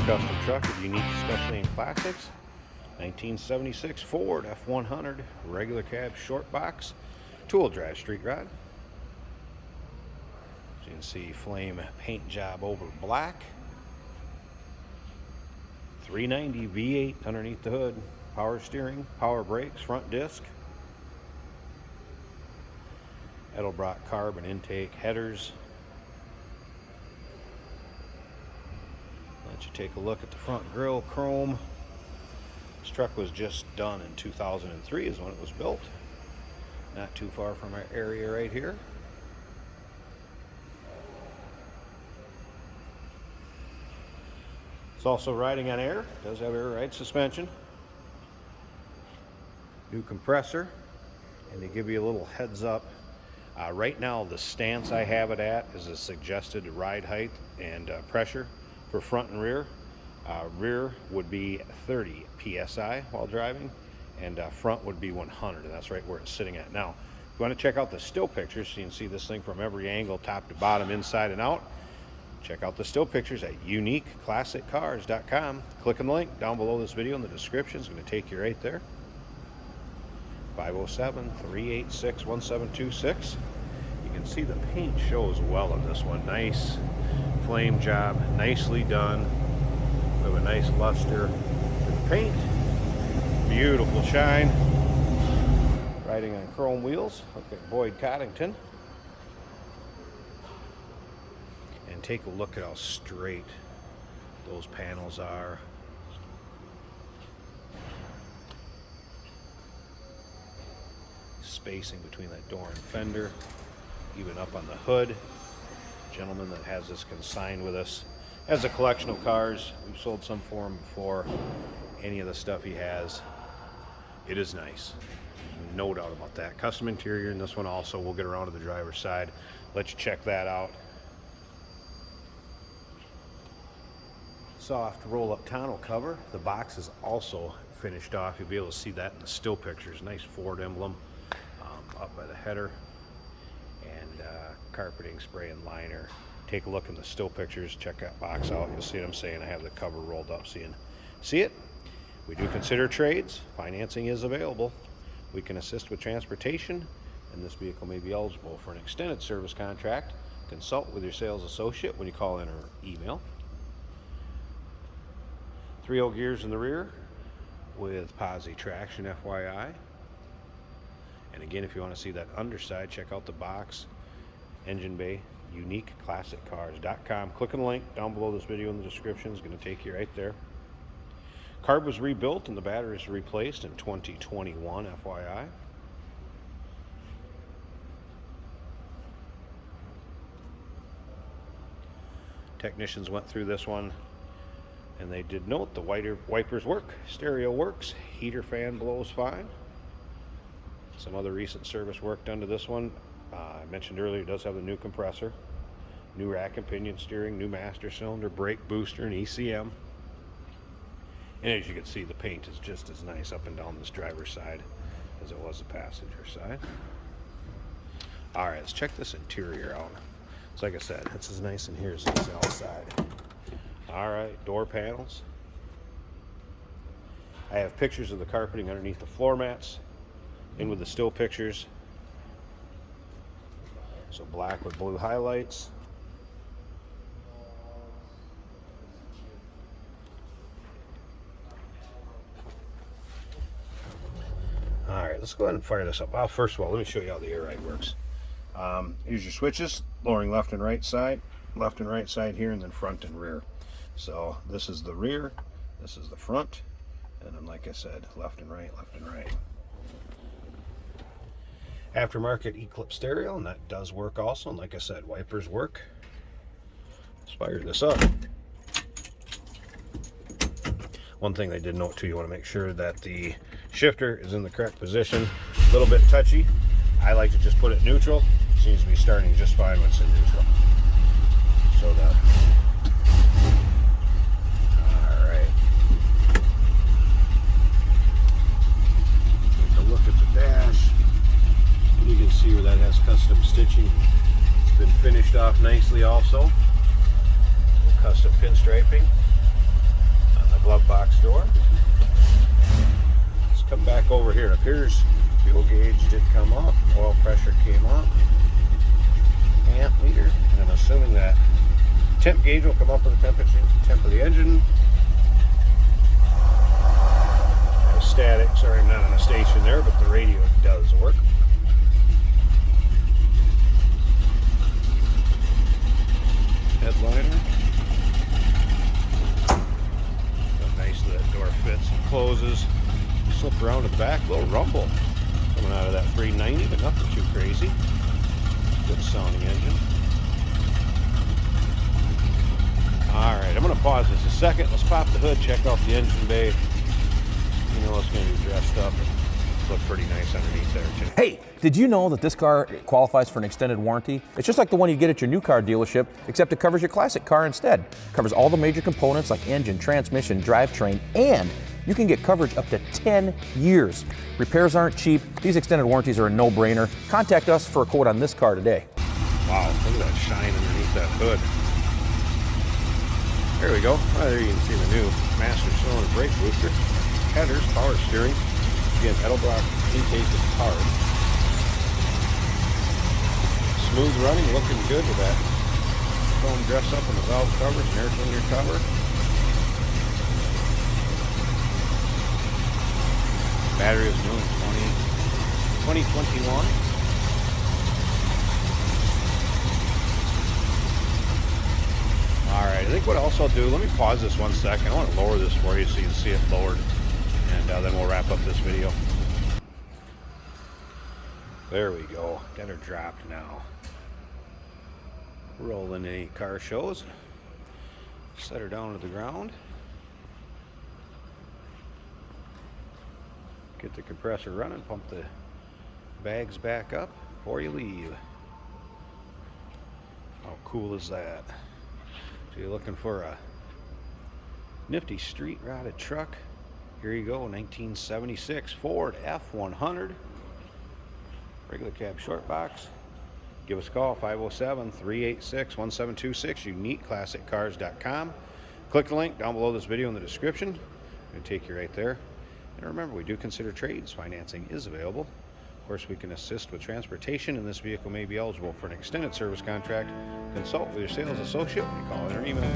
custom truck with unique special name classics. 1976 Ford F100 regular cab short box tool drive street rod. As you can see, flame paint job over black. 390 V8 underneath the hood. Power steering, power brakes, front disc. Edelbrock carb and intake headers. Let you take a look at the front grille, chrome. This truck was just done in 2003 is when it was built. Not too far from our area right here. It's also riding on air. It does have air ride suspension. New compressor. And to give you a little heads up, right now the stance I have it at is a suggested ride height and pressure for front and rear. Rear would be 30 psi while driving, and front would be 100, and that's right where it's sitting at now. If you want to check out the still pictures, so you can see this thing from every angle, top to bottom, inside and out, check out the still pictures at uniqueclassiccars.com. Click on the link down below this video in the description. It's going to take you right there. 507-386-1726. You can see the paint shows well on this one. Nice flame job, nicely done. We have a nice luster in the paint. Beautiful shine. Riding on chrome wheels. Look at Boyd Coddington. And take a look at how straight those panels are. Spacing between that door and fender, even up on the hood. Gentleman that has this consigned with us has a collection of cars. We've sold some for him before. Any of the stuff he has, it is nice, no doubt about that. Custom interior in this one also. We'll get around to the driver's side, let you check that out. Soft roll-up tonneau cover. The box is also finished off. You'll be able to see that in the still pictures. Nice Ford emblem up by the header, and carpeting, spray, and liner. Take a look in the still pictures. Check that box out. You'll see what I'm saying. I have the cover rolled up so you can see it. We do consider trades. Financing is available. We can assist with transportation, and this vehicle may be eligible for an extended service contract. Consult with your sales associate when you call in or email. 3.0 gears in the rear with posi traction, FYI. And again, if you want to see that underside, check out the box, engine bay, uniqueclassiccars.com. Click on the link down below this video in the description. It's going to take you right there. Carb was rebuilt and the battery is replaced in 2021, FYI. Technicians went through this one and they did note the wipers work, stereo works, heater fan blows fine. Some other recent service work done to this one. I mentioned earlier, it does have the new compressor, new rack and pinion steering, new master cylinder, brake booster, and ECM. And as you can see, the paint is just as nice up and down this driver's side as it was the passenger side. All right, let's check this interior out. So like I said, it's as nice in here as it is outside. All right, door panels. I have pictures of the carpeting underneath the floor mats. In with the still pictures. So black with blue highlights. All right, let's go ahead and fire this up. Well, first of all, let me show you how the air ride works. Here's your switches, lowering left and right side here, and then front and rear. So this is the rear, this is the front, and then like I said, left and right, left and right. Aftermarket Eclipse stereo, and that does work also. And like I said, wipers work. Let's fire this up. One thing they did note too, you want to make sure that the shifter is in the correct position. A little bit touchy. I like to just put it neutral. It seems to be starting just fine when it's in neutral. So all right. Take a look at the dash. You can see where that has custom stitching. It's been finished off nicely also. Custom pinstriping. glove box door. Let's come back over here. It appears fuel gauge did come up, oil pressure came up, amp meter, and I'm assuming that temp gauge will come up with the temperature, temp of the engine. Static, sorry I'm not on a station there, but the radio does work. Headliner. How nice that door fits and closes. Slip around to the back, a little rumble coming out of that 390, but nothing too crazy. Good sounding engine. Alright, I'm going to pause this a second. Let's pop the hood, check out the engine bay. You know it's going to be dressed up and look pretty nice underneath there too. Hey, did you know that this car qualifies for an extended warranty? It's just like the one you get at your new car dealership, except it covers your classic car instead. Covers all the major components like engine, transmission, drivetrain, and you can get coverage up to 10 years. Repairs aren't cheap. These extended warranties are a no-brainer. Contact us for a quote on this car today. Wow, look at that shine underneath that hood. There we go. Oh, there you can see the new master cylinder brake booster. Headers, power steering. Again, pedal block intake is hard. Smooth running, looking good with that foam dress up and the valve covers and air cylinder cover. Battery is new in 2021. Alright, I think what else I'll do, let me pause this 1 second. I want to lower this for you so you can see it lowered. And then we'll wrap up this video. There we go. Got her dropped now. Rolling any car shows. Set her down to the ground. Get the compressor running. Pump the bags back up before you leave. How cool is that? So you're looking for a nifty street rotted truck. Here you go, 1976 Ford F100. Regular cab short box. Give us a call, 507-386-1726, uniqueclassiccars.com. Click the link down below this video in the description. It'll take you right there. And remember, we do consider trades. Financing is available. Of course, we can assist with transportation, and this vehicle may be eligible for an extended service contract. Consult with your sales associate when you call in or email.